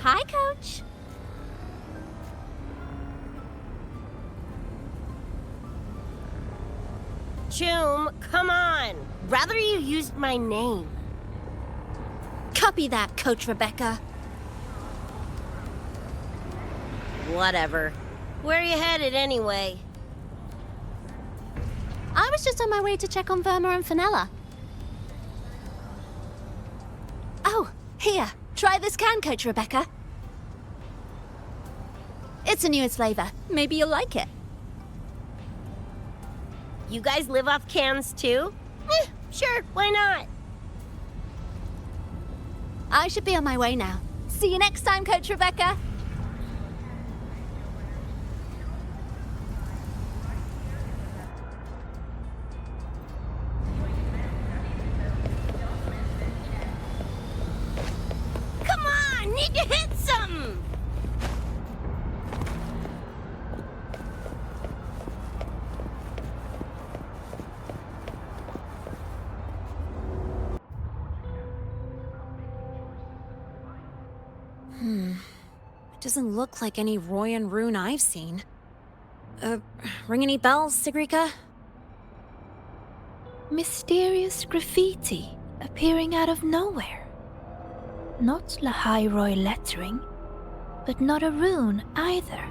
Hi, Coach. Choom, come on! Rather you used my name. Copy that, Coach Rebecca. Whatever. Where are you headed anyway? I was just on my way to check on Verma and Fenella. Oh, here. Try this can, Coach Rebecca. It's the newest flavor. Maybe you'll like it. You guys live off cans too? Sure, why not? I should be on my way now. See you next time, Coach Rebecca. Come on, need to hit something! It doesn't look like any Royan rune I've seen. Ring any bells, Sigrika? Mysterious graffiti appearing out of nowhere. Not Lahairoi lettering, but not a rune either.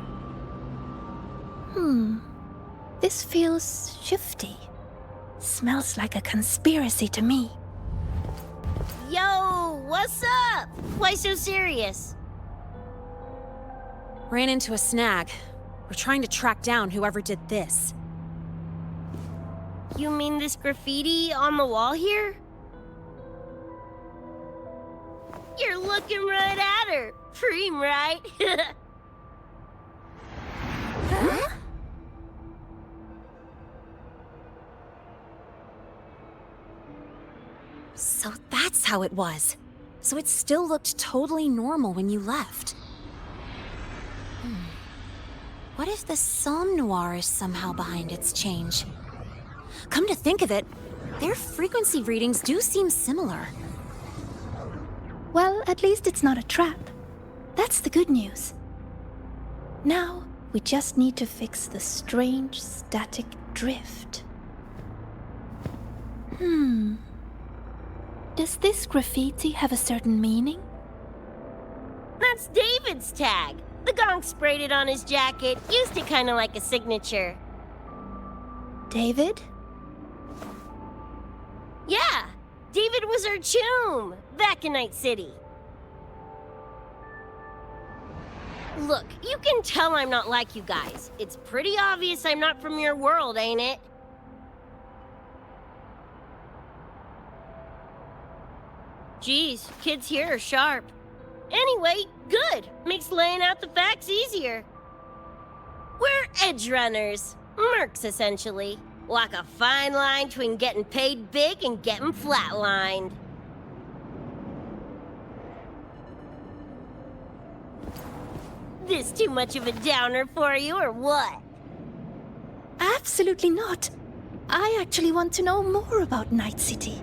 This feels shifty. Smells like a conspiracy to me. Yo, what's up? Why so serious? Ran into a snag. We're trying to track down whoever did this. You mean this graffiti on the wall here? You're looking right at her. Preem, right? Huh? So that's how it was. So it still looked totally normal when you left. What if the Somnoire is somehow behind its change? Come to think of it, their frequency readings do seem similar. Well, at least it's not a trap. That's the good news. Now, we just need to fix the strange static drift. Does this graffiti have a certain meaning? That's David's tag. The gonk sprayed it on his jacket, used it kind of like a signature. David? Yeah, David was our choom back in Night City. Look, you can tell I'm not like you guys. It's pretty obvious I'm not from your world, ain't it? Geez, kids here are sharp. Anyway, good. Makes laying out the facts easier. We're Edgerunners. Mercs, essentially. Walk a fine line between getting paid big and getting flatlined. This too much of a downer for you, or what? Absolutely not. I actually want to know more about Night City.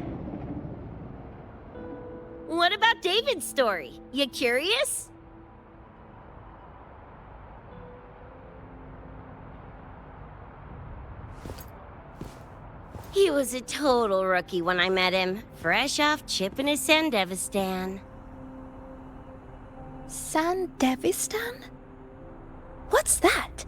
What about David's story? You curious? He was a total rookie when I met him, fresh off chipping his Sandevistan. Sandevistan? What's that?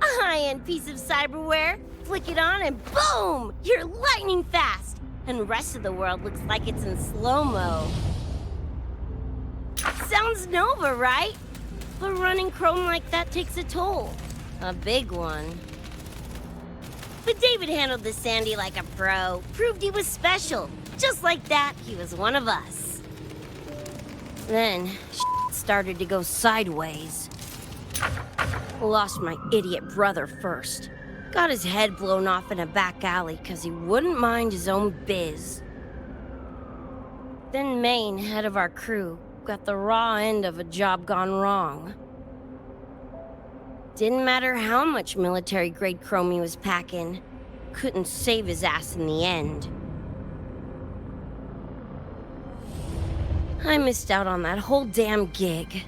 A high-end piece of cyberware. Flick it on and boom! You're lightning fast! And the rest of the world looks like it's in slow-mo. Sounds Nova, right? But running chrome like that takes a toll. A big one. But David handled the Sandy like a pro. Proved he was special. Just like that, he was one of us. Then, started to go sideways. Lost my idiot brother first. Got his head blown off in a back alley because he wouldn't mind his own biz. Then Maine, head of our crew, got the raw end of a job gone wrong. Didn't matter how much military-grade chrome he was packing. Couldn't save his ass in the end. I missed out on that whole damn gig.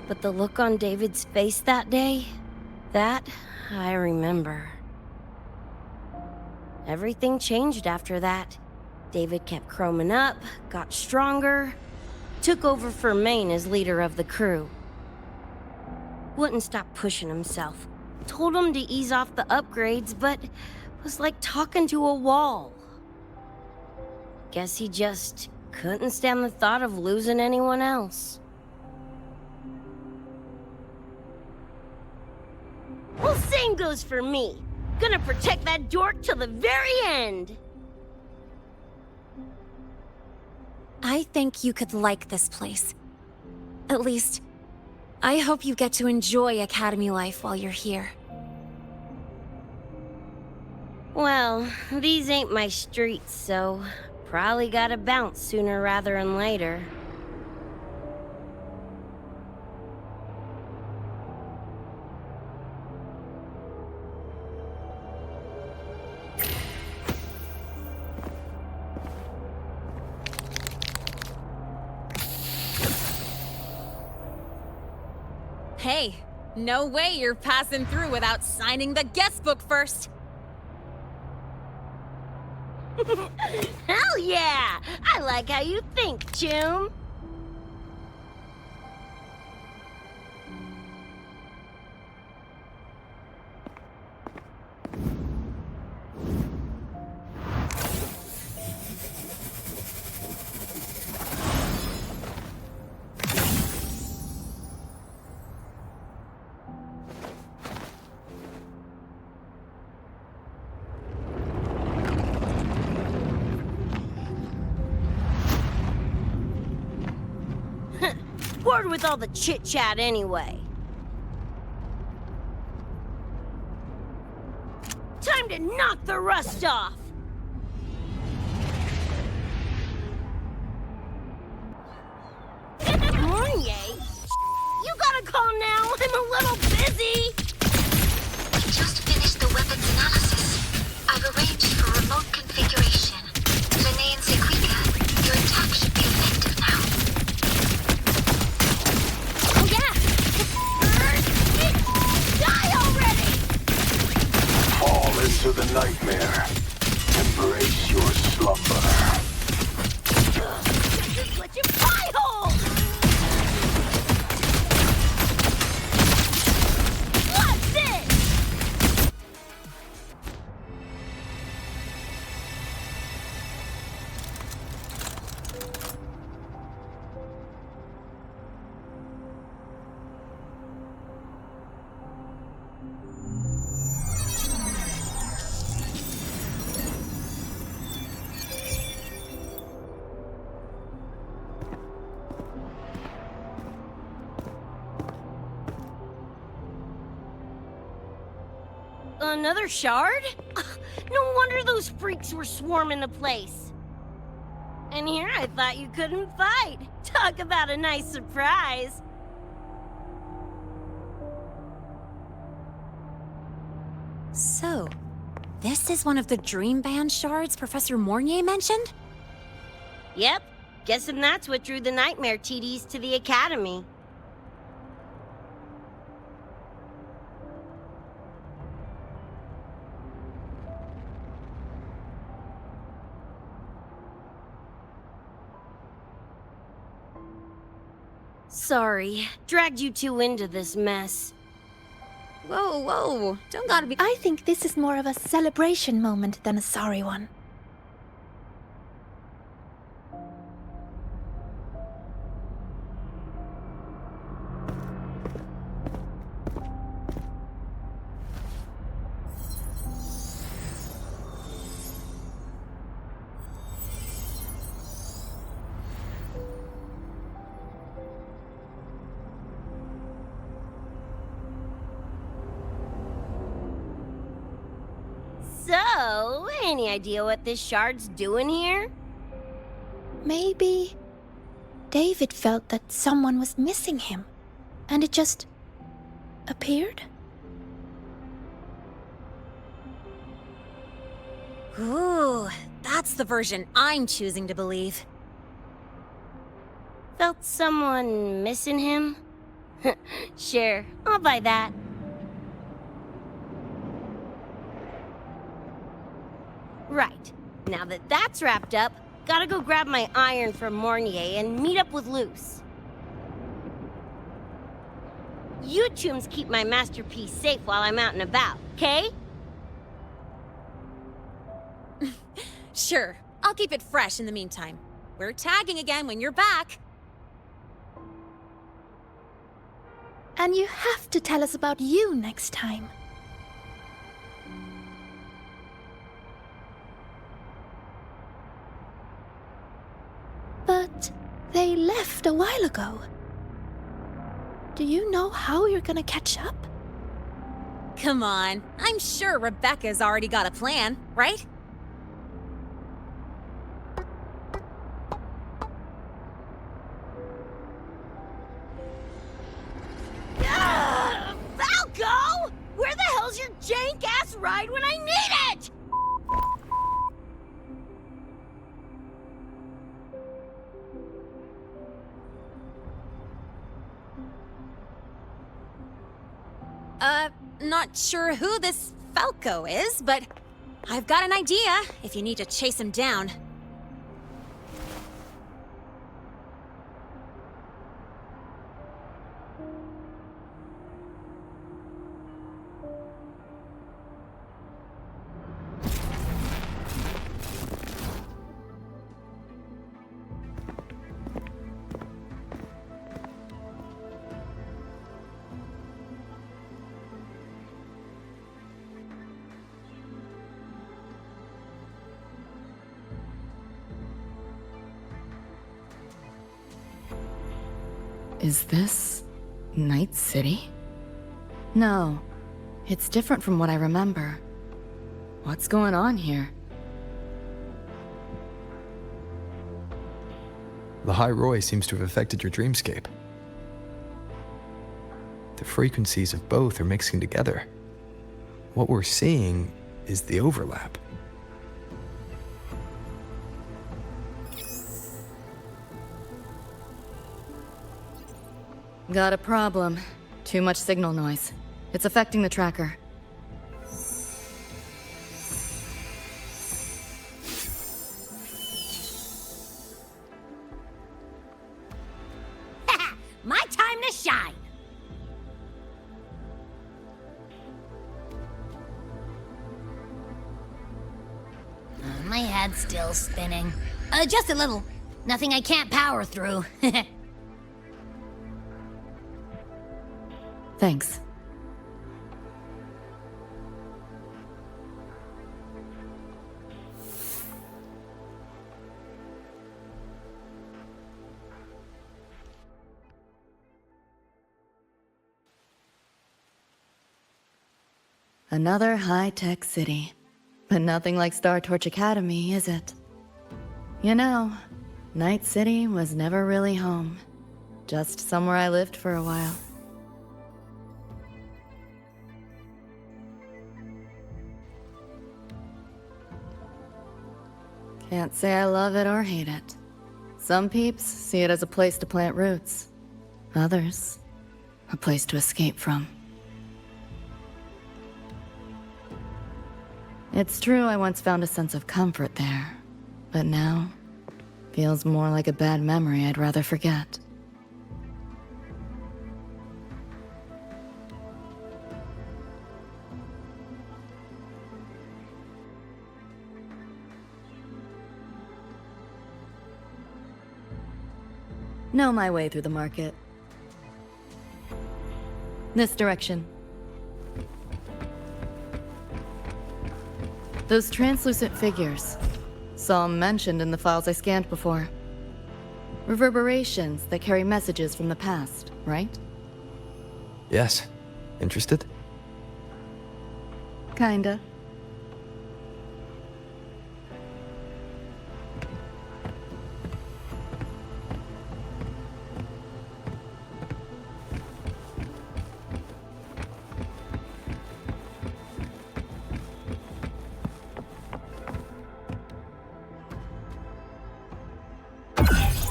But the look on David's face that day, that I remember. Everything changed after that. David kept chroming up, got stronger, took over for Maine as leader of the crew. Wouldn't stop pushing himself. Told him to ease off the upgrades, but was like talking to a wall. Guess he just couldn't stand the thought of losing anyone else. Well, same goes for me. Gonna protect that dork till the very end. I think you could like this place. At least, I hope you get to enjoy Academy life while you're here. Well, these ain't my streets, so probably gotta bounce sooner rather than later. Hey, no way you're passing through without signing the guest book first! Hell yeah! I like how you think, Choom. Bored with all the chit-chat anyway. Time to knock the rust off! Mornier? You gotta call now, I'm a little busy! We've just finished the weapons analysis. I've arranged for remote configuration. Lene and Sequika, your attack should be effective now. Die already! Fall into the nightmare. Embrace your slumber. Just let your pie hole! What's this? Another shard? Ugh, no wonder those freaks were swarming the place. And here I thought you couldn't fight. Talk about a nice surprise. So, this is one of the Dream Band shards Professor Mornier mentioned? Yep, guessing that's what drew the nightmare TDs to the Academy. Sorry, dragged you two into this mess. Whoa, whoa, don't gotta be— I think this is more of a celebration moment than a sorry one. So, any idea what this shard's doing here? Maybe David felt that someone was missing him, and it just appeared? Ooh, that's the version I'm choosing to believe. Felt someone missing him? Sure, I'll buy that. Right. Now that that's wrapped up, gotta go grab my iron from Mornier and meet up with Luce. You chums keep my masterpiece safe while I'm out and about, okay? Sure, I'll keep it fresh in the meantime. We're tagging again when you're back. And you have to tell us about you next time. But they left a while ago. Do you know how you're gonna catch up? Come on, I'm sure Rebecca's already got a plan, right? Falco! Where the hell's your jank-ass ride when I need it? Not sure who this Falco is, but I've got an idea if you need to chase him down. Is this Night City? No, it's different from what I remember. What's going on here? The High Roy seems to have affected your dreamscape. The frequencies of both are mixing together. What we're seeing is the overlap. Got a problem. Too much signal noise. It's affecting the tracker. My time to shine! My head's still spinning. Just a little. Nothing I can't power through. Thanks. Another high-tech city. But nothing like Star Torch Academy, is it? You know, Night City was never really home. Just somewhere I lived for a while. Can't say I love it or hate it. Some peeps see it as a place to plant roots. Others, a place to escape from. It's true I once found a sense of comfort there, but now, feels more like a bad memory I'd rather forget. Know my way through the market. This direction. Those translucent figures. Saw 'em mentioned in the files I scanned before. Reverberations that carry messages from the past, right? Yes. Interested? Kinda.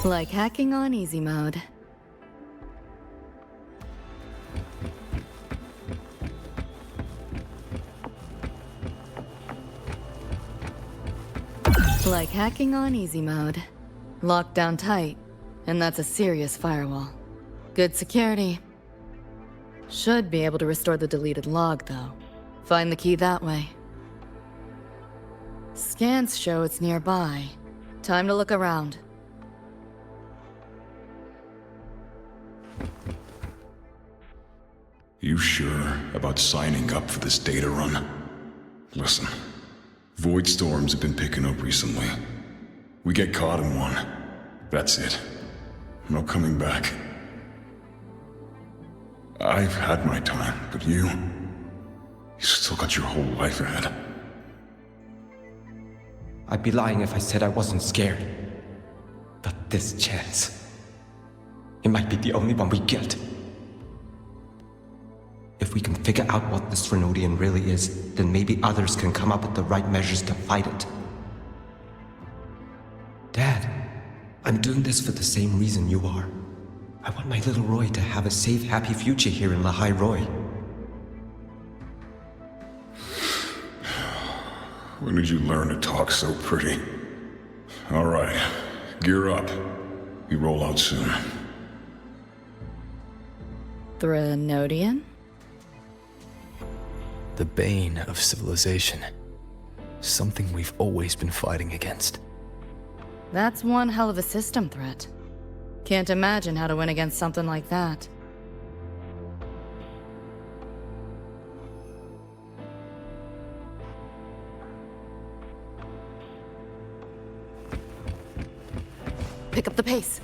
Like hacking on easy mode. Like hacking on easy mode. Locked down tight, and that's a serious firewall. Good security. Should be able to restore the deleted log, though. Find the key that way. Scans show it's nearby. Time to look around. You sure about signing up for this data run? Listen, void storms have been picking up recently. We get caught in one. That's it. No coming back. I've had my time, but you still got your whole life ahead. I'd be lying if I said I wasn't scared. But this chance, it might be the only one we get. If we can figure out what this Renodian really is, then maybe others can come up with the right measures to fight it. Dad, I'm doing this for the same reason you are. I want my little Roy to have a safe, happy future here in Lahai Roy. When did you learn to talk so pretty? All right, gear up. We roll out soon. Renodian? The bane of civilization. Something we've always been fighting against. That's one hell of a system threat. Can't imagine how to win against something like that. Pick up the pace.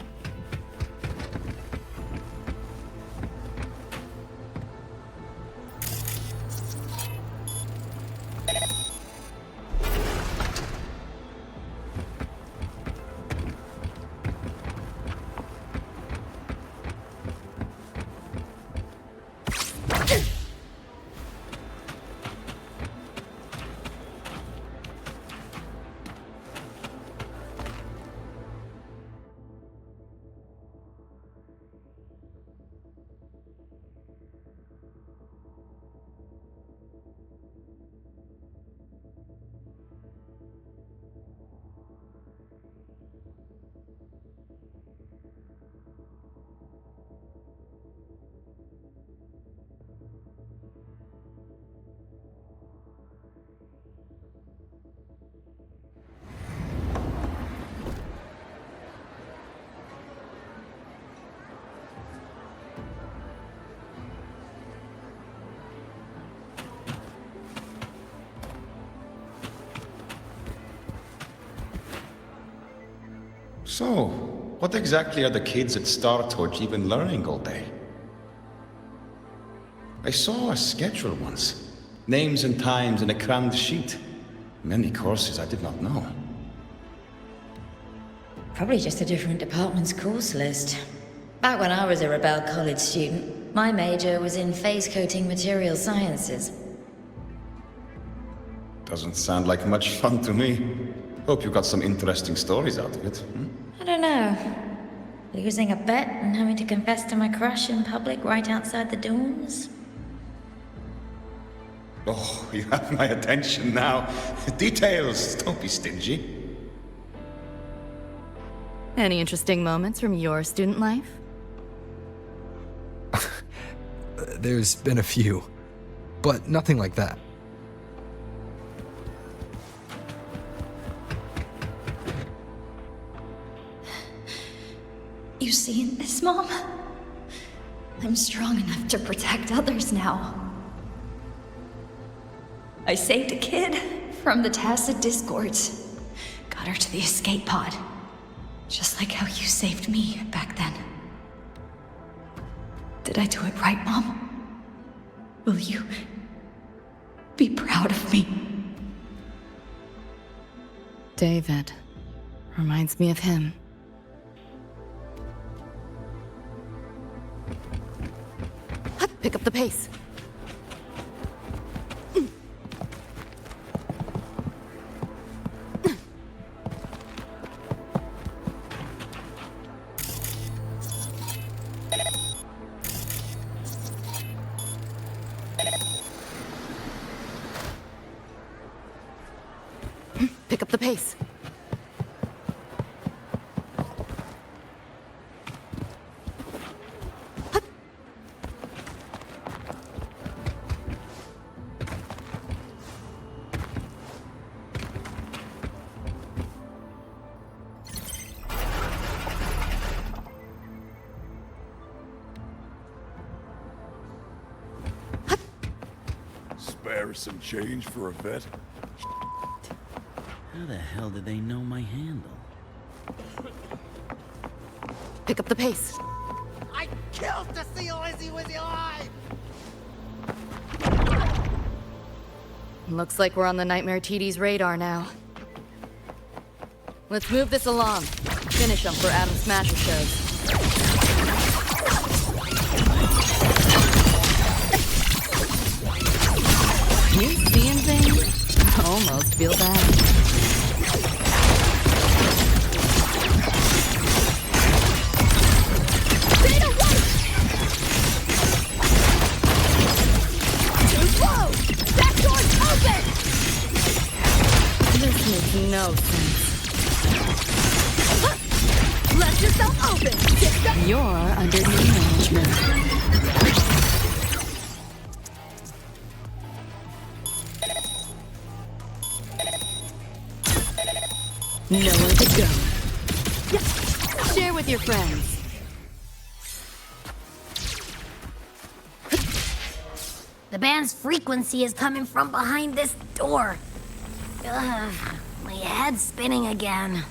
So, what exactly are the kids at Star Torch even learning all day? I saw a schedule once. Names and times in a crammed sheet. Many courses I did not know. Probably just a different department's course list. Back when I was a Rebel College student, my major was in phase coating material sciences. Doesn't sound like much fun to me. Hope you got some interesting stories out of it. I don't know. Losing a bet and having to confess to my crush in public right outside the dorms? Oh, you have my attention now. Details, don't be stingy. Any interesting moments from your student life? There's been a few, but nothing like that. You seen this, Mom? I'm strong enough to protect others now. I saved a kid from the Tacit Discords. Got her to the escape pod. Just like how you saved me back then. Did I do it right, Mom? Will you be proud of me? David. Reminds me of him. Pick up the pace. Pick up the pace. Spare some change for a vet? How the hell did they know my handle? Pick up the pace. I killed to see Lizzie Wizzy alive! Looks like we're on the Nightmare TD's radar now. Let's move this along. Finish them for Adam Smasher shows. You seeing things? I almost feel bad. This makes no sense. Let yourself open! You're under new management. Nowhere to go. Share with your friends. The band's frequency is coming from behind this door. Ugh, my head's spinning again.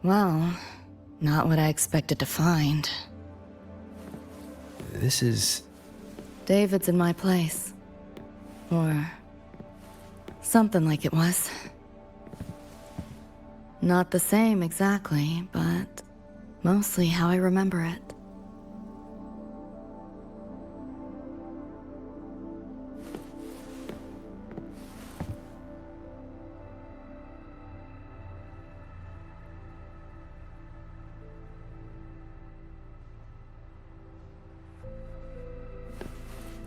Well, not what I expected to find. This is... David's in my place. Or... something like it was. Not the same exactly, but mostly how I remember it.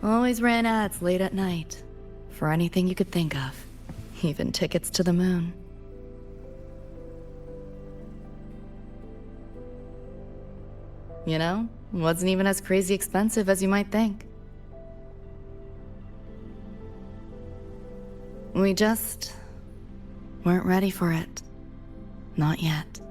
Always ran ads late at night. For anything you could think of. Even tickets to the moon. You know, wasn't even as crazy expensive as you might think. We just weren't ready for it. Not yet.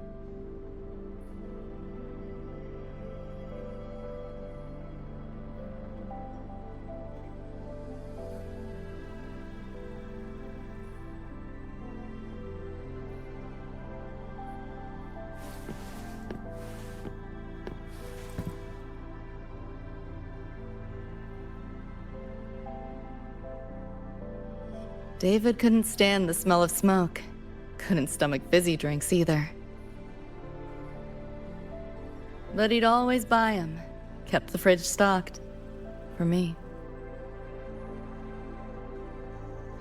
David couldn't stand the smell of smoke. Couldn't stomach fizzy drinks either. But he'd always buy 'em. Kept the fridge stocked. For me.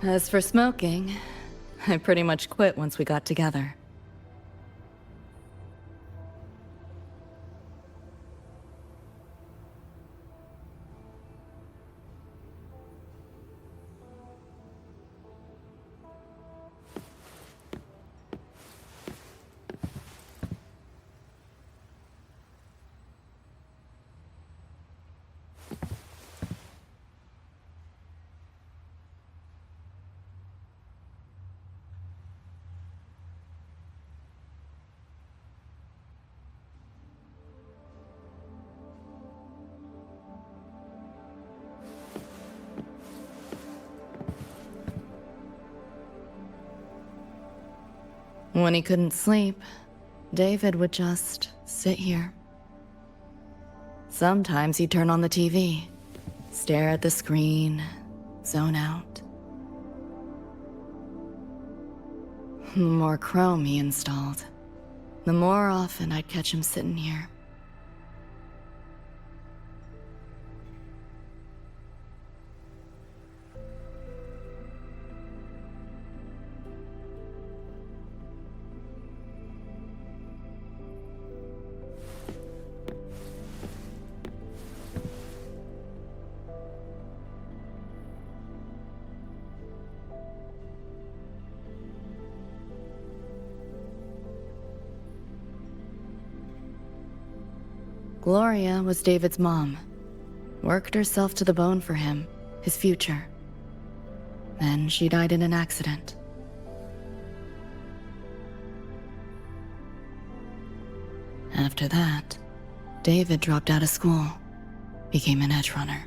As for smoking, I pretty much quit once we got together. When he couldn't sleep, David would just sit here. Sometimes he'd turn on the TV, stare at the screen, zone out. The more Chrome he installed, the more often I'd catch him sitting here. Gloria was David's mom. Worked herself to the bone for him, his future. Then she died in an accident. After that, David dropped out of school, became an Edgerunner.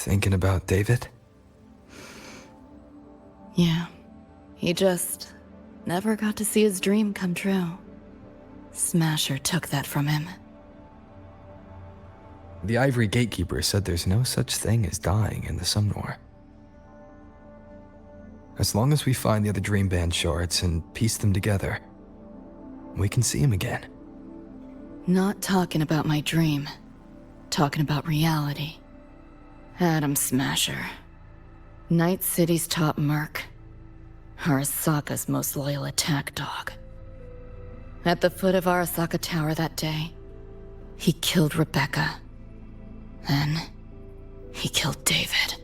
Thinking about David? Yeah. He just never got to see his dream come true. Smasher took that from him. The Ivory Gatekeeper said there's no such thing as dying in the Somnoire. As long as we find the other Dream Band shards and piece them together, we can see him again. Not talking about my dream. Talking about reality. Adam Smasher. Night City's top merc. Arasaka's most loyal attack dog. At the foot of Arasaka Tower that day, he killed Rebecca. Then, he killed David.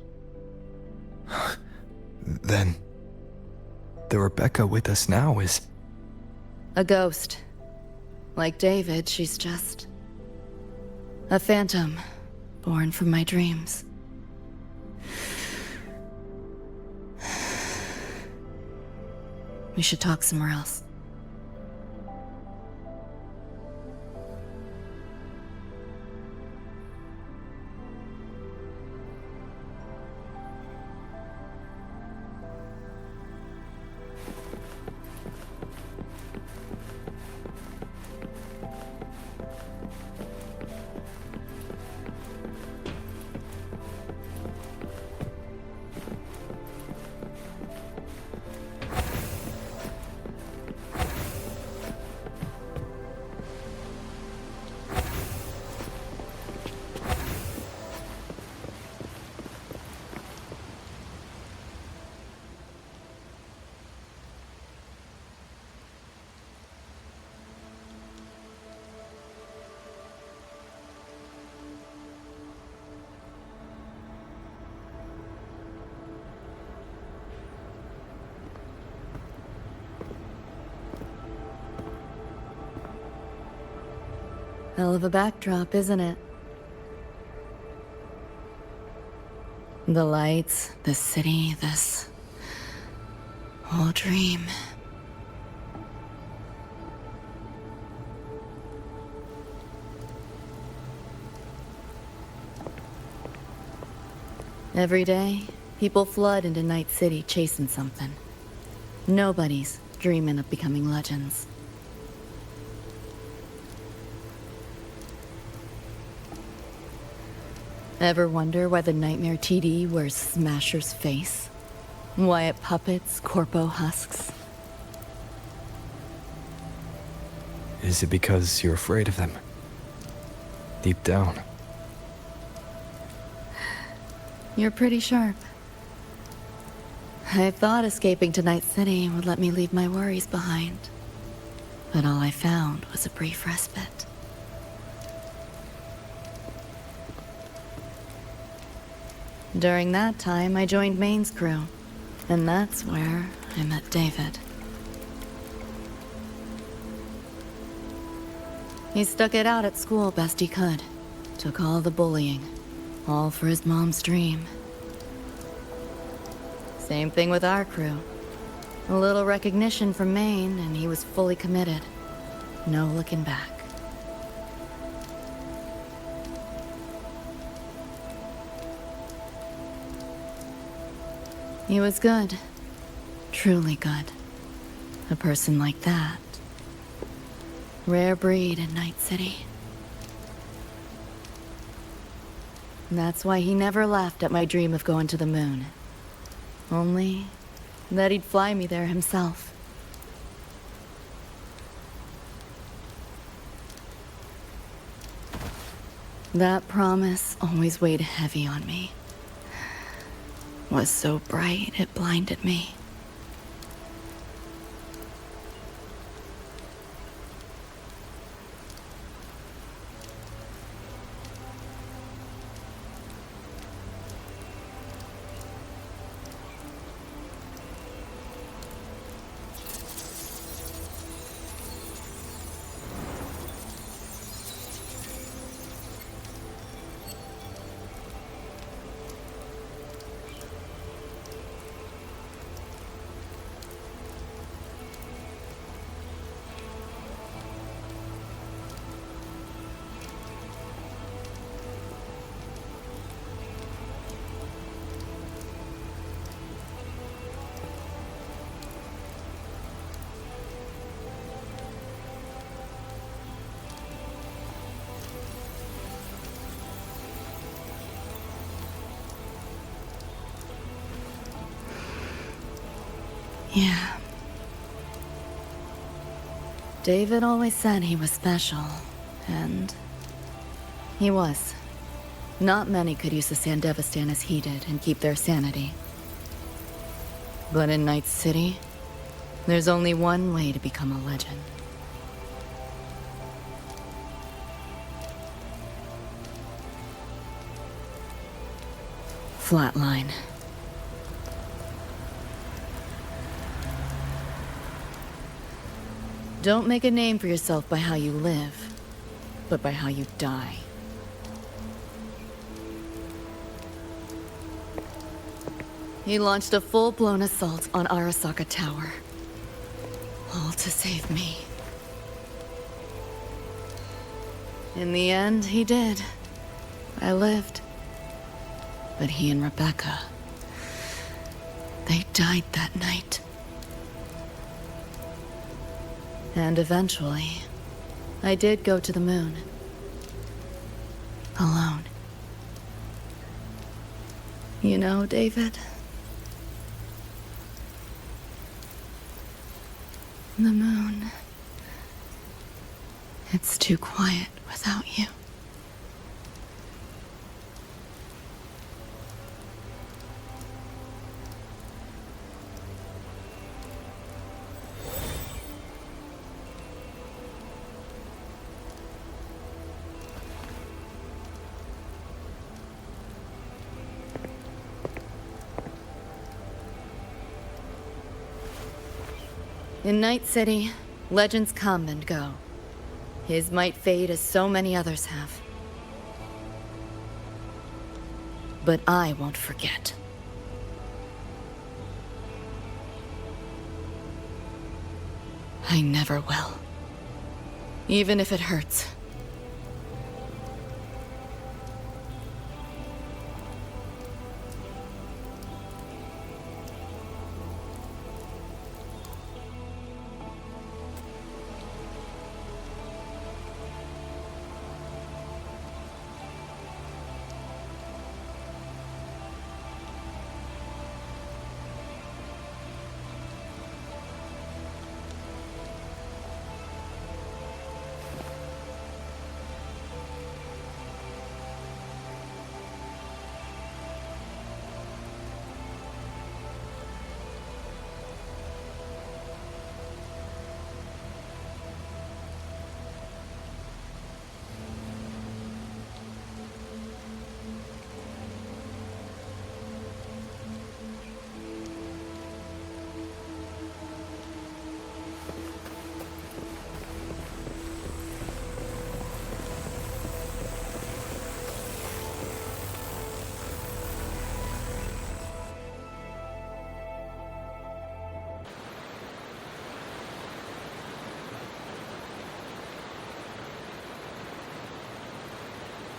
Then, the Rebecca with us now is... a ghost. Like David, she's just... a phantom, born from my dreams. We should talk somewhere else. Hell of a backdrop, isn't it? The lights, the city, this whole dream. Every day, people flood into Night City chasing something. Nobody's dreaming of becoming legends. Ever wonder why the Nightmare TD wears Smasher's face? Why it puppets Corpo husks? Is it because you're afraid of them? Deep down. You're pretty sharp. I thought escaping to Night City would let me leave my worries behind. But all I found was a brief respite. During that time, I joined Maine's crew. And that's where I met David. He stuck it out at school best he could. Took all the bullying. All for his mom's dream. Same thing with our crew. A little recognition from Maine, and he was fully committed. No looking back. He was good. Truly good. A person like that. Rare breed in Night City. That's why he never laughed at my dream of going to the moon. Only that he'd fly me there himself. That promise always weighed heavy on me. Was so bright it blinded me. Yeah. David always said he was special, and he was. Not many could use the Sandevistan as he did and keep their sanity. But in Night City, there's only one way to become a legend. Flatline. Don't make a name for yourself by how you live, but by how you die. He launched a full-blown assault on Arasaka Tower. All to save me. In the end, he did. I lived. But he and Rebecca, they died that night. And eventually, I did go to the moon. Alone. You know, David? The moon. It's too quiet without you. In Night City, legends come and go. His might fade as so many others have. But I won't forget. I never will. Even if it hurts.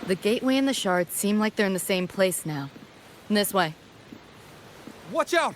The gateway and the shards seem like they're in the same place now. This way. Watch out!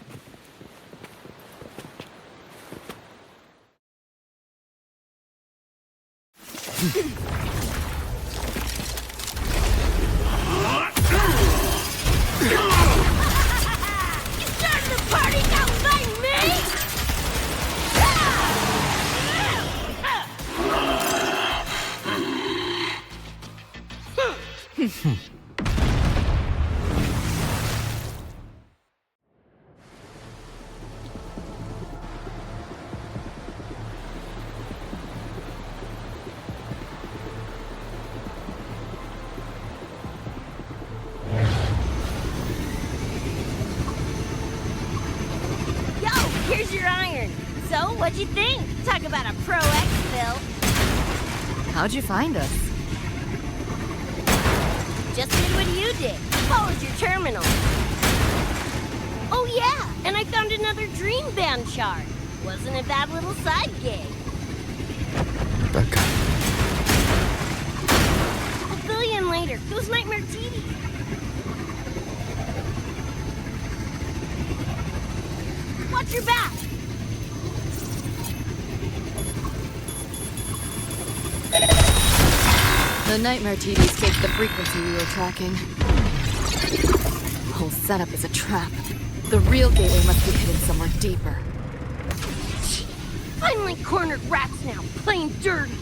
Here's your iron. So, what'd you think? Talk about a pro exfil. How'd you find us? Just did what you did. Followed your terminal. Oh yeah, and I found another dream band shard. Wasn't a bad little side gig. Rebecca. I'll fill you in later. Those nightmare TV. Watch your back! The nightmare TV escaped the frequency we were tracking. The whole setup is a trap. The real gateway must be hidden somewhere deeper. Finally cornered rats now, playing dirty.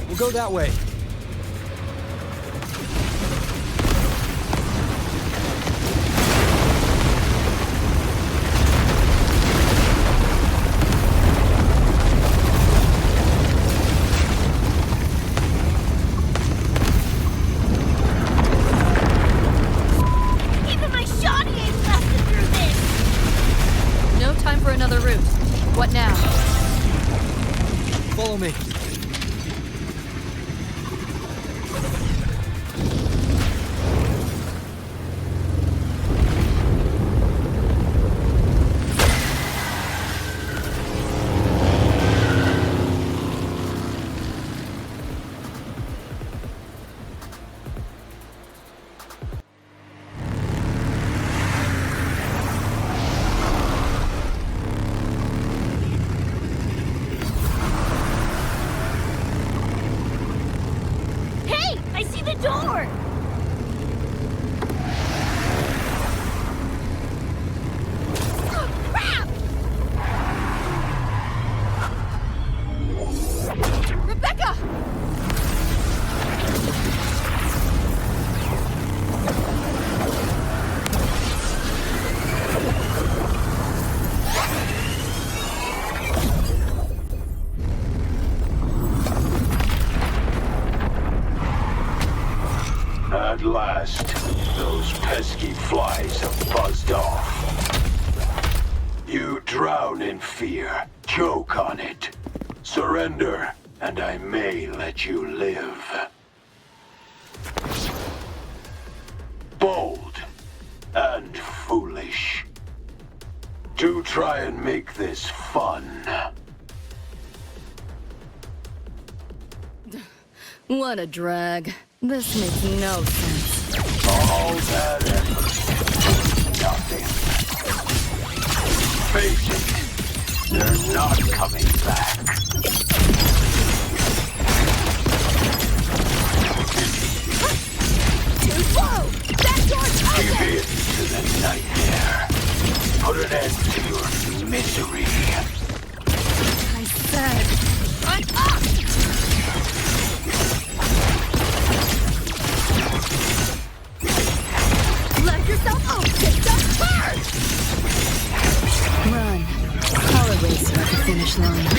We'll go that way. Even my shoddy ain't lasted through this! No time for another route. What now? Follow me. At last, those pesky flies have buzzed off. You drown in fear, choke on it. Surrender, and I may let you live. Bold and foolish. To try and make this fun. What a drag. This makes no sense. All that effort. Nothing. Face it. They're not coming back. Make yourself kicked up first! Run. I'll erase you at the finish line.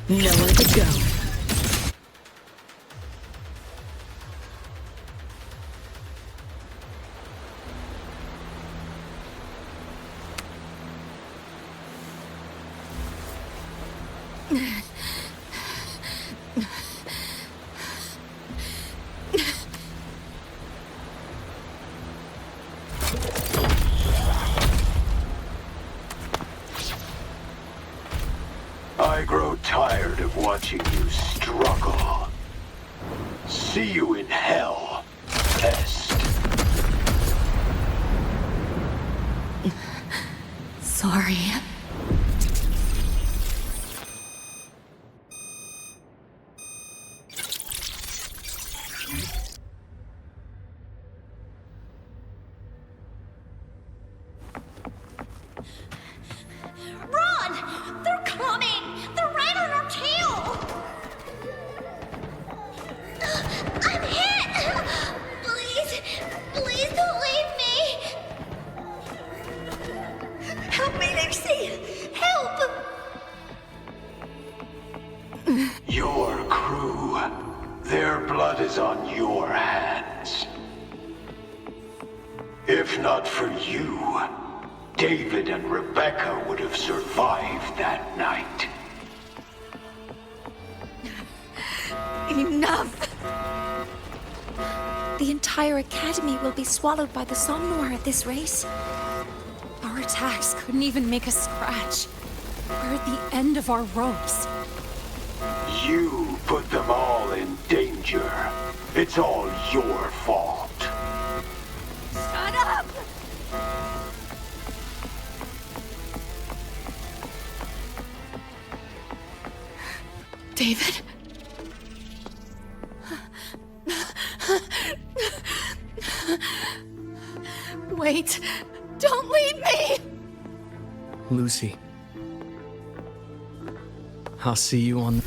Nowhere to go. I grow tired of watching you struggle. See you in hell, pest. Sorry. Run! They're coming! They're right on our tail! I'm hit! Please, please don't leave me! Help me, Lucy! Help! Your crew, their blood is on your hands. If not for you, David and Rebecca would have survived that night. Enough! The entire academy will be swallowed by the Somnoire at this rate. Our attacks couldn't even make us scratch. We're at the end of our ropes. You put them all in danger. It's all your fault. Shut up! David? Wait! Don't leave me! Lucy. I'll see you on...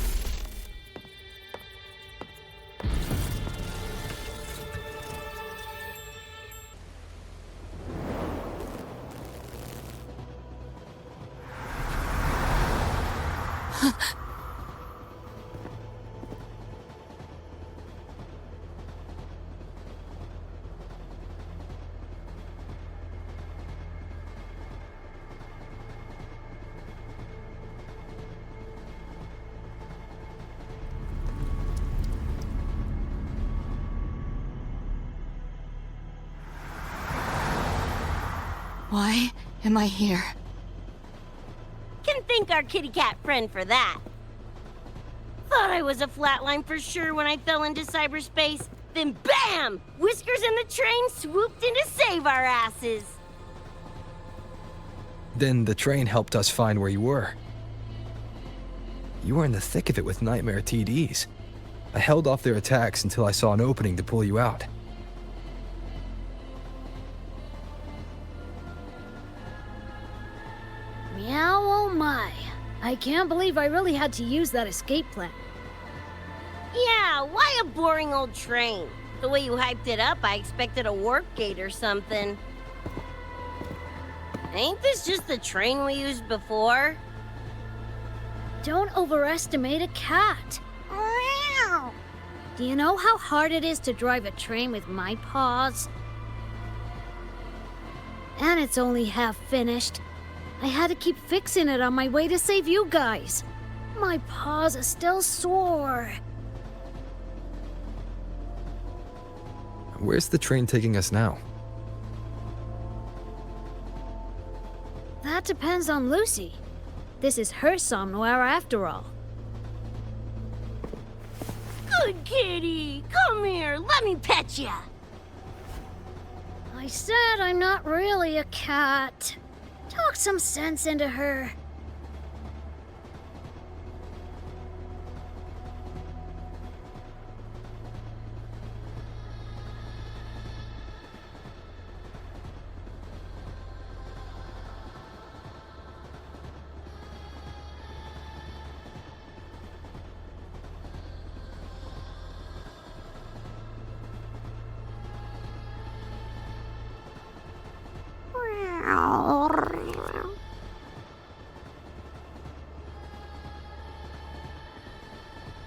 Why am I here? Can thank our kitty cat friend for that. Thought I was a flatline for sure when I fell into cyberspace. Then BAM! Whiskers and the train swooped in to save our asses. Then the train helped us find where you were. You were in the thick of it with Nightmare TDs. I held off their attacks until I saw an opening to pull you out. Meow, oh my. I can't believe I really had to use that escape plan. Yeah, why a boring old train? The way you hyped it up, I expected a warp gate or something. Ain't this just the train we used before? Don't overestimate a cat. Do you know how hard it is to drive a train with my paws? And it's only half finished. I had to keep fixing it on my way to save you guys. My paws are still sore. Where's the train taking us now? That depends on Lucy. This is her Somnoire after all. Good kitty! Come here, let me pet ya! I said I'm not really a cat. Talk some sense into her.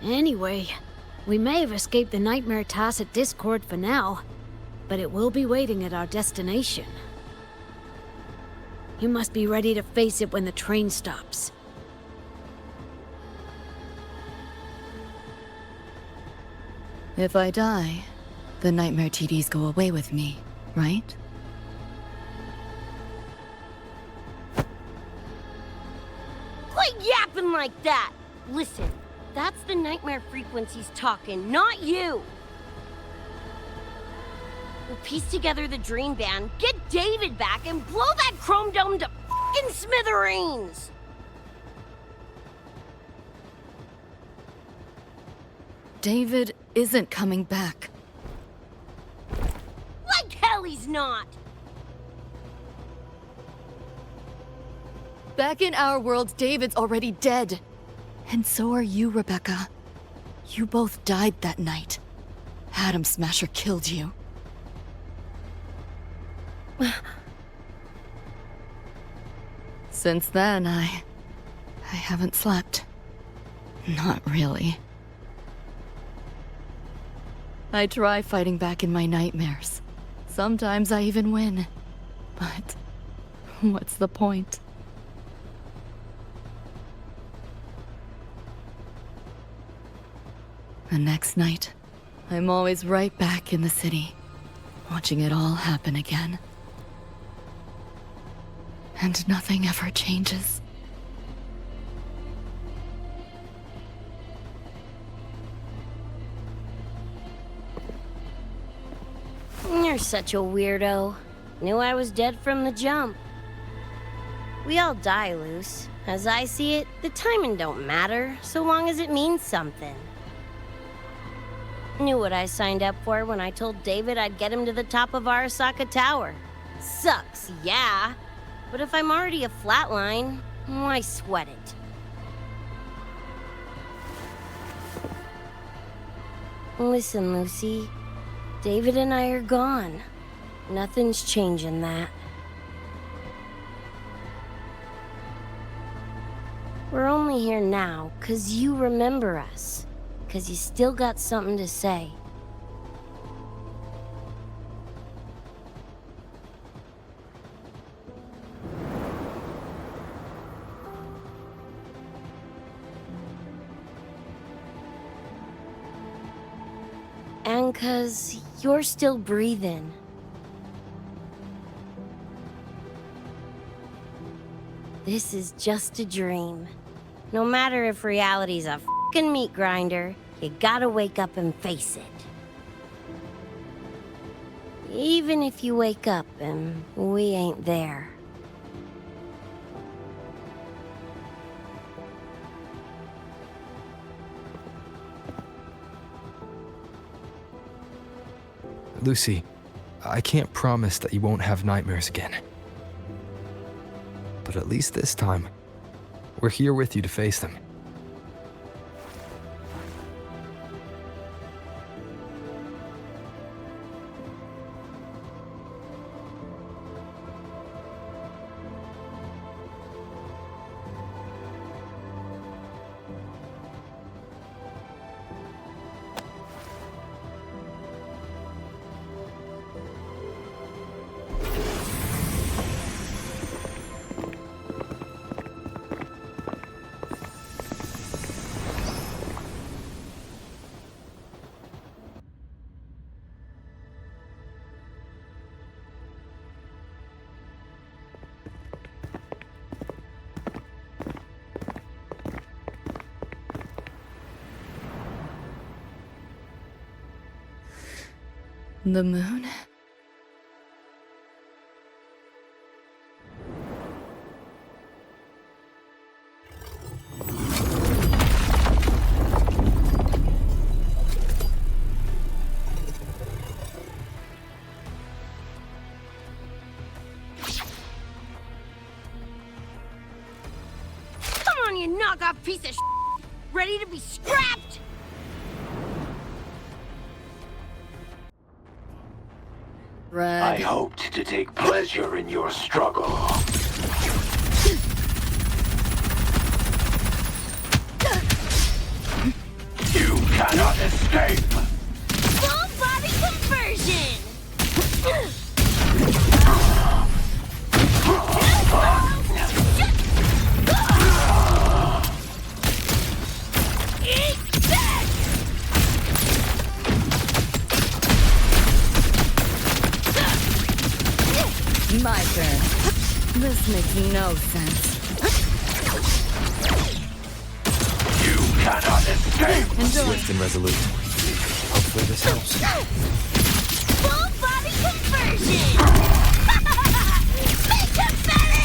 Anyway, we may have escaped the nightmare tacit discord for now, but it will be waiting at our destination. You must be ready to face it when the train stops. If I die, the nightmare TDs go away with me, right? Quit yapping like that! Listen, that's the nightmare frequencies talking, not you! We'll piece together the dream band, get David back, and blow that chrome dome to f***ing smithereens! David isn't coming back. Like hell he's not! Back in our world, David's already dead. And so are you, Rebecca. You both died that night. Atom Smasher killed you. Since then, I haven't slept. Not really. I try fighting back in my nightmares. Sometimes I even win. But what's the point? The next night, I'm always right back in the city, watching it all happen again. And nothing ever changes. You're such a weirdo. Knew I was dead from the jump. We all die, Luce. As I see it, the timing don't matter, so long as it means something. Knew what I signed up for when I told David I'd get him to the top of Arasaka Tower. Sucks, yeah. But if I'm already a flatline, why sweat it? Listen, Lucy. David and I are gone. Nothing's changing that. We're only here now 'cause you remember us. 'Cause you still got something to say. And 'cause you're still breathing. This is just a dream. No matter if reality's a f***ing meat grinder, you gotta wake up and face it. Even if you wake up and we ain't there. Lucy, I can't promise that you won't have nightmares again. But at least this time, we're here with you to face them. The moon? Come on, you knockoff piece of shit! Ready to be scrapped? I hoped to take pleasure in your struggle. You cannot escape! Full body conversion! Eat this! My turn. This makes no sense. You cannot escape! Swift and resolute. Hopefully this helps. Full body conversion! Make a belly!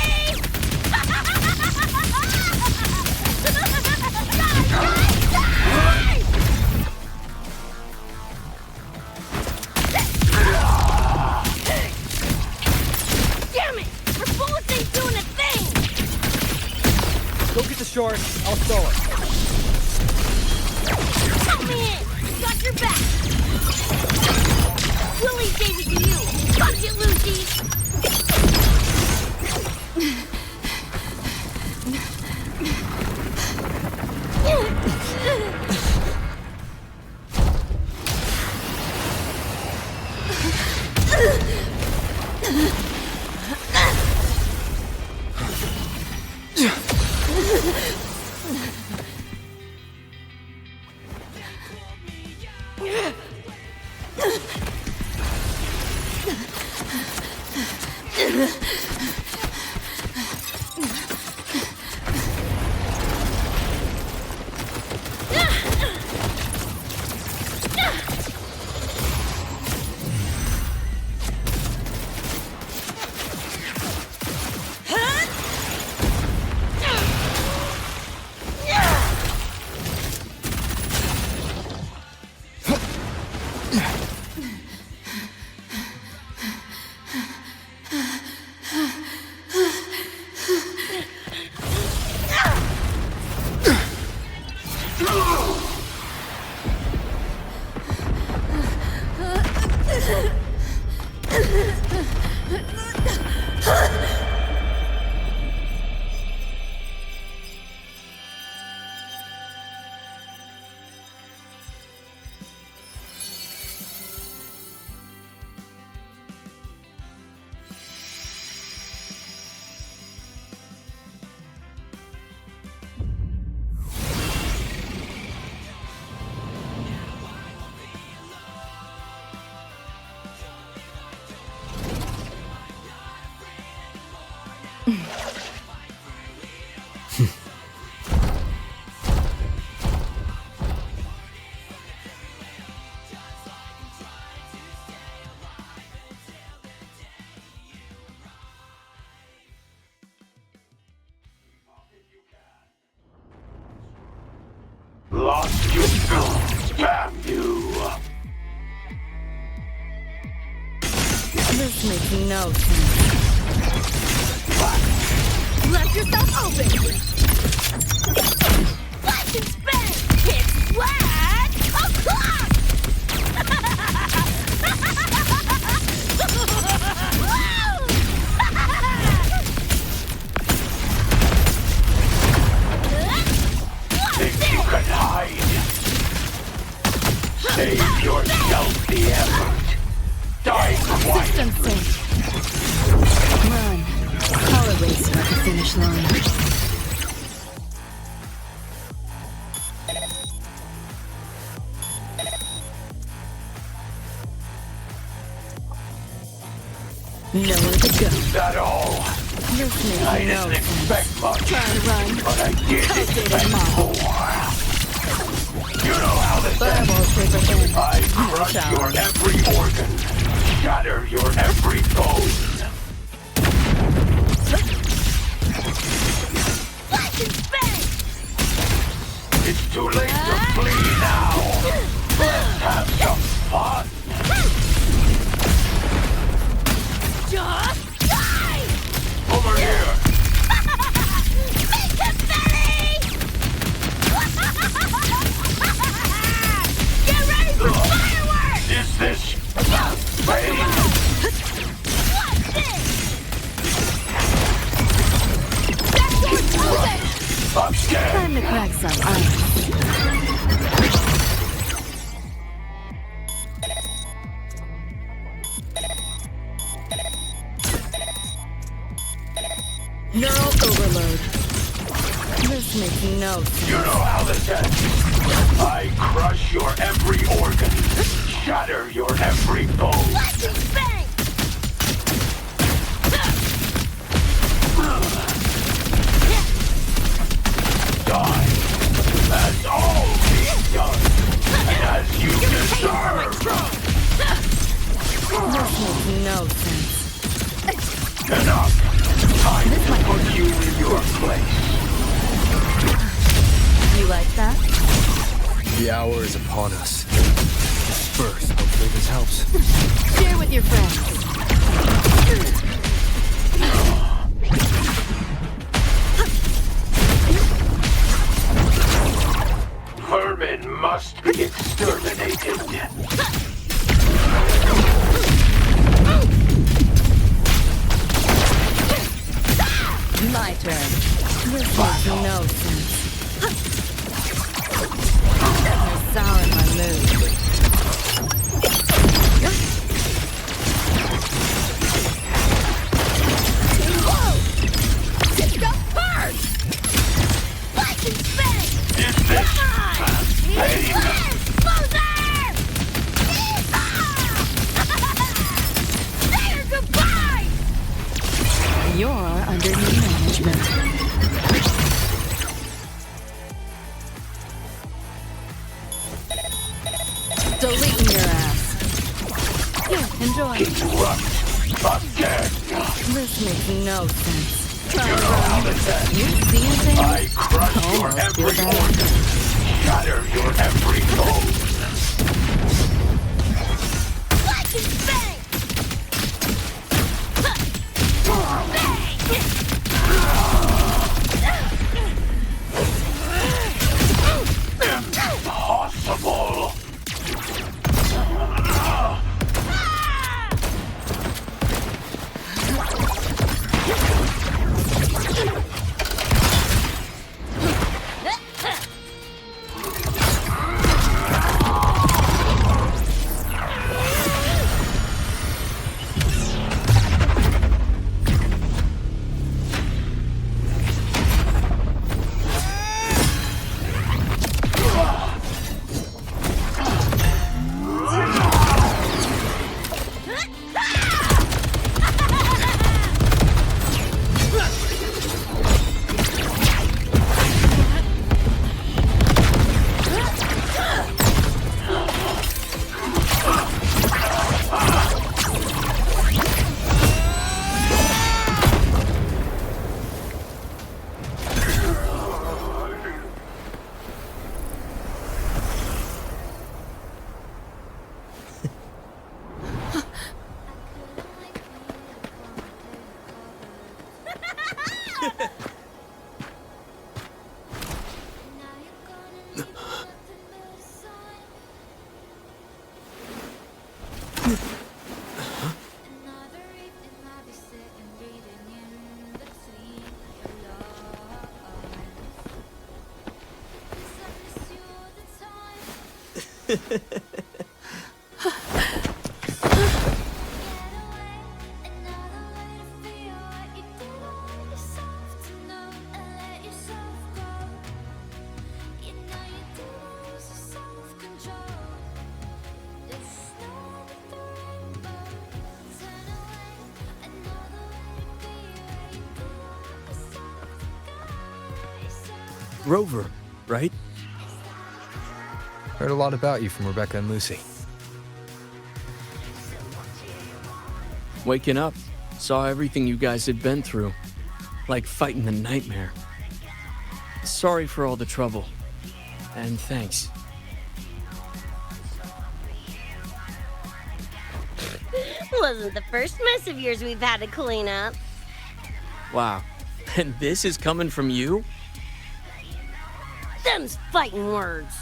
Damn it! Her bullets ain't doing a thing! Go get the short. I'll stow it. Help me in! Got your back! Willie gave it to you! Fuck it, Lucy! Lost you! Damn you! This makes no sense. Left yourself open! Flash and spin! Hit flat! O'clock! Think you can hide? Save yourself the effort! Die quietly! Run. I'll erase you at the finish line. Nowhere to go. That all? This makes I didn't expect much, Try to run. but I did expect more. You know how this ends. I crush your every organ, shatter your every bone. Flash and spin! It's too late to flee now. Let's have some fun. Just die! Over here. Make a belly! Get ready for fireworks! Is this pain? every organ. Shatter your every bone. Bang! Die. As all be done. And as you deserve. This makes no sense. Enough. Time to put you in your place. You like that? The hour is upon us. First, hopefully this helps. Share with your friends. Vermin must be exterminated. My turn. This makes no sense. You're sour in my mood. It's the part! Like and bang! Is this pain? There, goodbye! You're under new management. Deleting your ass. Here, enjoy. Again. This makes no sense. You seeing things? I crush your every organ. Shatter your every bone. Like and bang! Impossible. Rover, right? Heard a lot about you from Rebecca and Lucy. Waking up, saw everything you guys had been through. Like fighting the nightmare. Sorry for all the trouble. And thanks. Wasn't the first mess of yours we've had to clean up. Wow. And this is coming from you? Them's fighting words.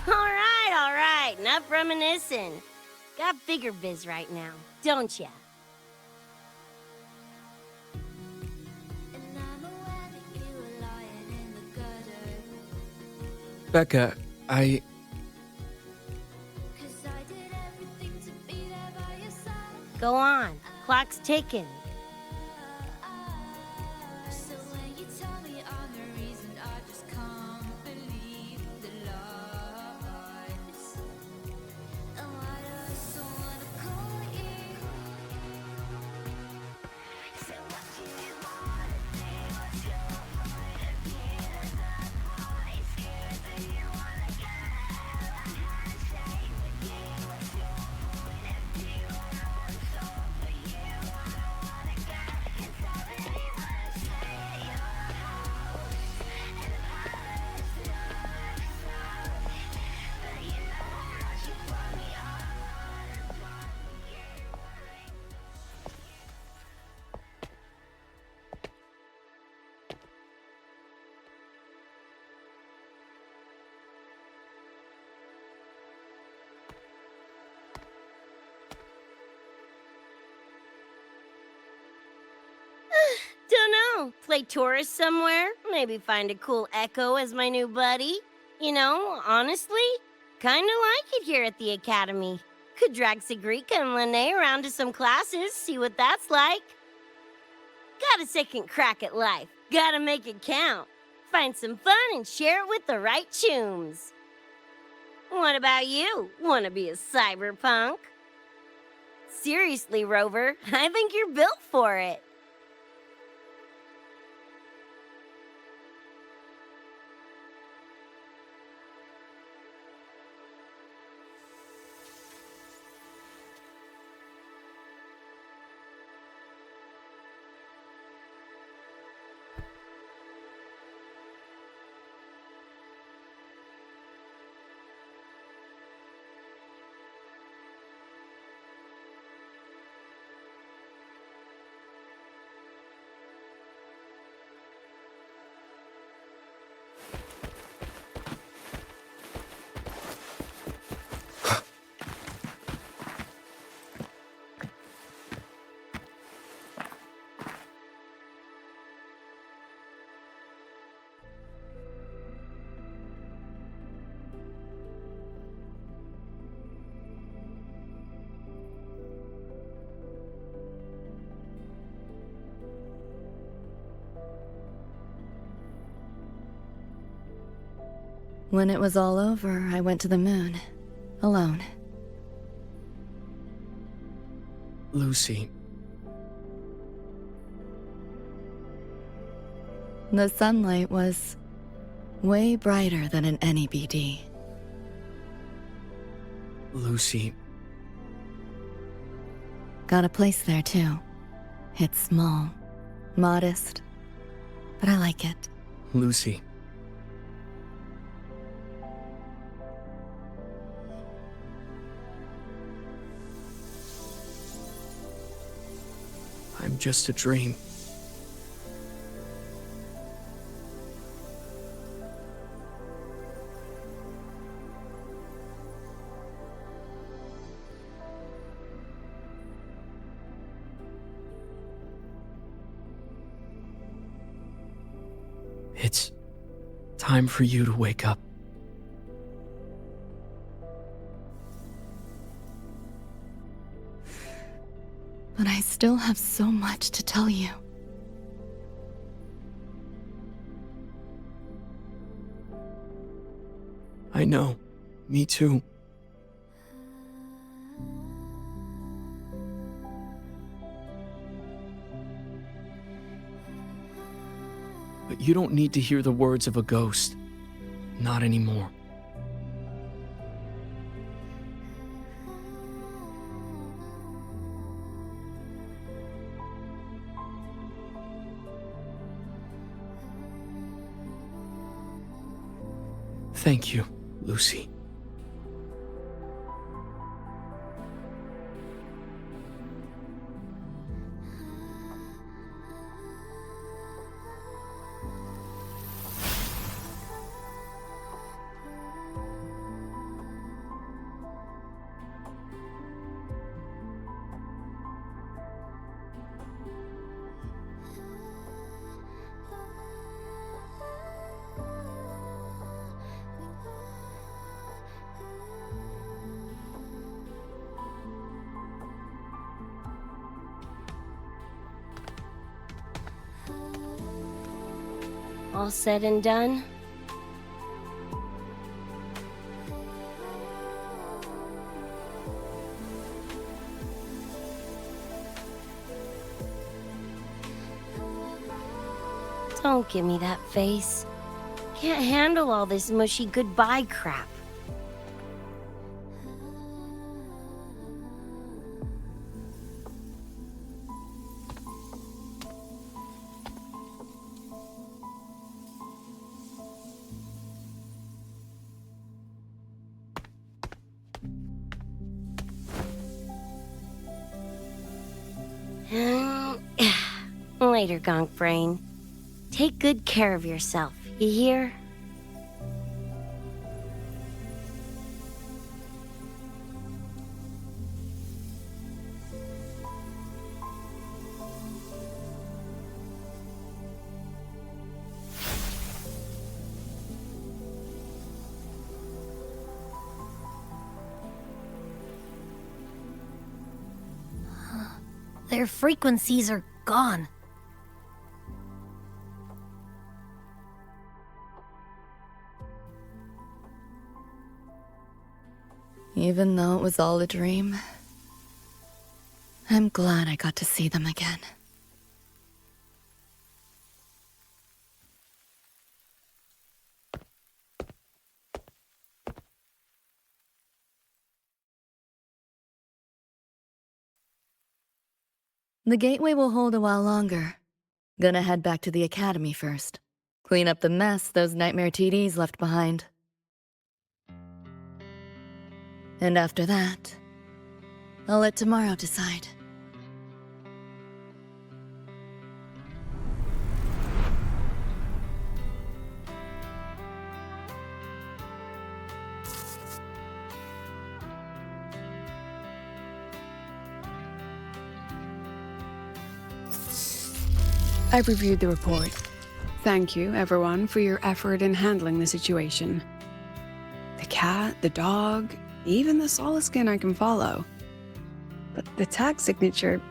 All right, enough reminiscing. Got bigger biz right now, don't ya? Becca, I... Go on, clock's ticking. Dunno. Play tourist somewhere? Maybe find a cool Echo as my new buddy? You know, honestly, kinda like it here at the Academy. Could drag Sigrika and Lene around to some classes, see what that's like. Got a second crack at life. Gotta make it count. Find some fun and share it with the right chooms. What about you? Wanna be a cyberpunk? Seriously, Rover, I think you're built for it. When it was all over, I went to the moon. Alone. Lucy. The sunlight was way brighter than in any BD. Lucy. Got a place there too. It's small, modest, but I like it. Lucy. I'm just a dream. It's time for you to wake up. But I still have so much to tell you. I know. Me too. But you don't need to hear the words of a ghost. Not anymore. Thank you, Lucy. All said and done, Don't give me that face. Can't handle all this mushy goodbye crap. Later, Gonk Brain. Take good care of yourself, you hear? Their frequencies are gone. Even though it was all a dream, I'm glad I got to see them again. The gateway will hold a while longer. Gonna head back to the academy first. Clean up the mess those nightmare TDs left behind. And after that, I'll let tomorrow decide. I've reviewed the report. Thank you, everyone, for your effort in handling the situation. The cat, the dog, even the Solaris skin I can follow. But the tag signature,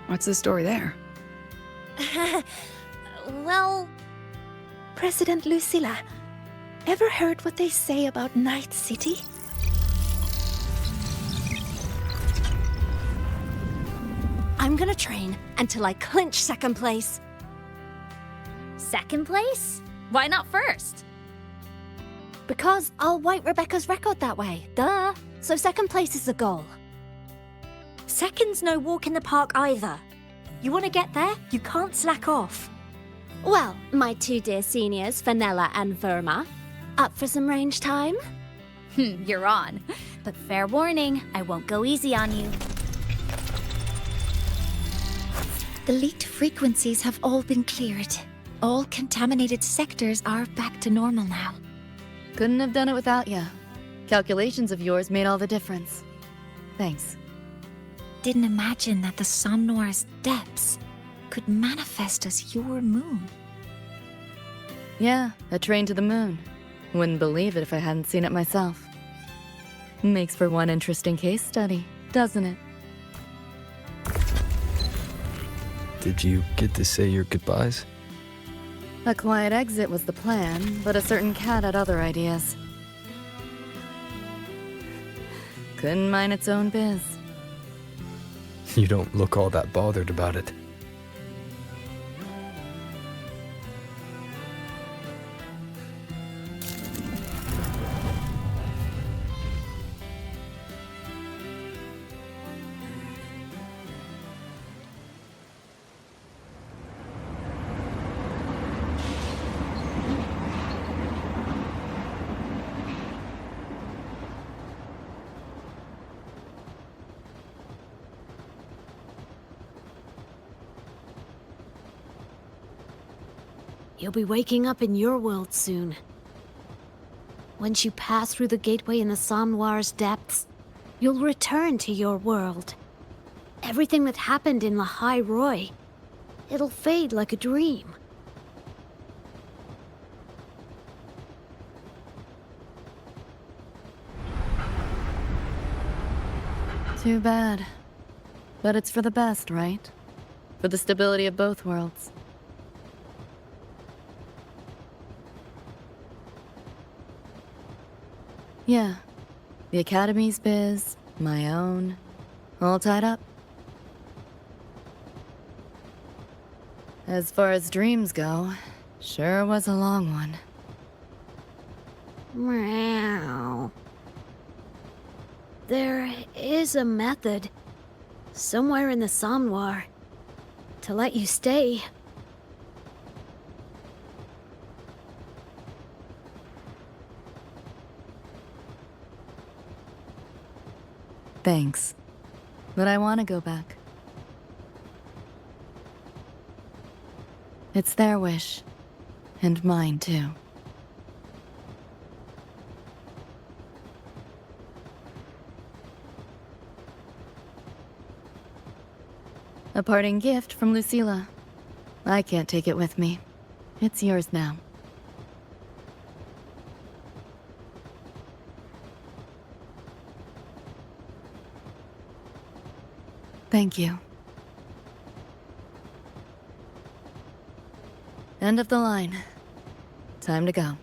what's the story there? Well... President Lucilla, ever heard what they say about Night City? I'm gonna train until I clinch second place. Second place? Why not first? Because I'll wipe Rebecca's record that way. Duh. So second place is the goal. Second's no walk in the park either. You want to get there, you can't slack off. Well, my two dear seniors, Vanilla and Verma, up for some range time? You're on. But fair warning, I won't go easy on you. The leaked frequencies have all been cleared. All contaminated sectors are back to normal now. Couldn't have done it without ya. Calculations of yours made all the difference. Thanks. Didn't imagine that the Somnoire's depths could manifest as your moon. Yeah, a train to the moon. Wouldn't believe it if I hadn't seen it myself. Makes for one interesting case study, doesn't it? Did you get to say your goodbyes? A quiet exit was the plan, but a certain cat had other ideas. Couldn't mind its own biz. You don't look all that bothered about it. You'll be waking up in your world soon. Once you pass through the gateway in the Somnoire's depths, you'll return to your world. Everything that happened in Lahai Roy, it'll fade like a dream. Too bad. But it's for the best, right? For the stability of both worlds. Yeah. The Academy's biz, my own, all tied up. As far as dreams go, Sure was a long one. Meow. There is a method, somewhere in the Somnoire, to let you stay. Thanks. But I want to go back. It's their wish. And mine, too. A parting gift from Lucilla. I can't take it with me. It's yours now. Thank you. End of the line. Time to go.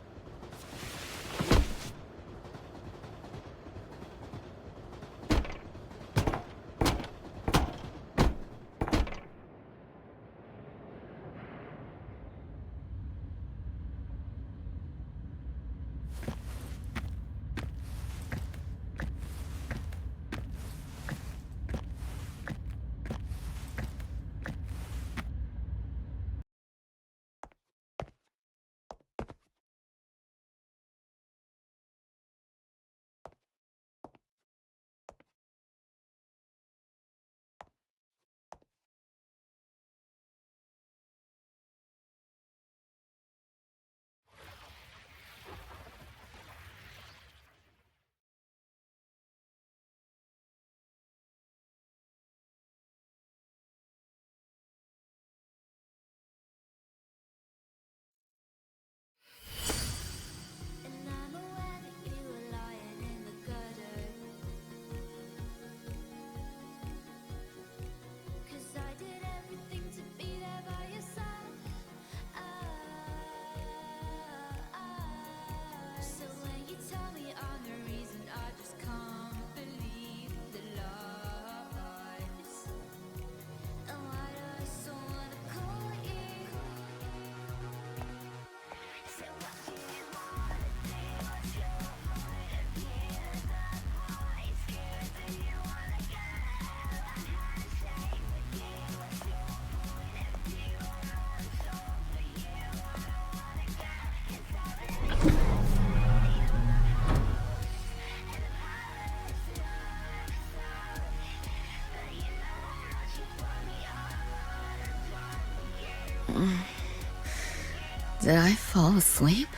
Did I fall asleep?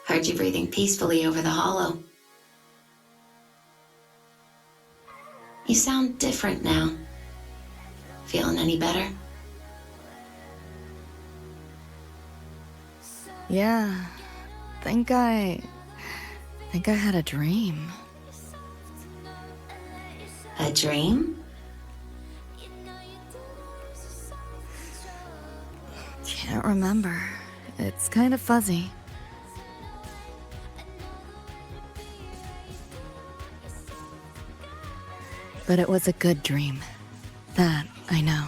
Heard you breathing peacefully over the hollow. You sound different now. Feeling any better? Yeah. Think I had a dream. A dream? Can't remember. It's kind of fuzzy. But it was a good dream. That I know.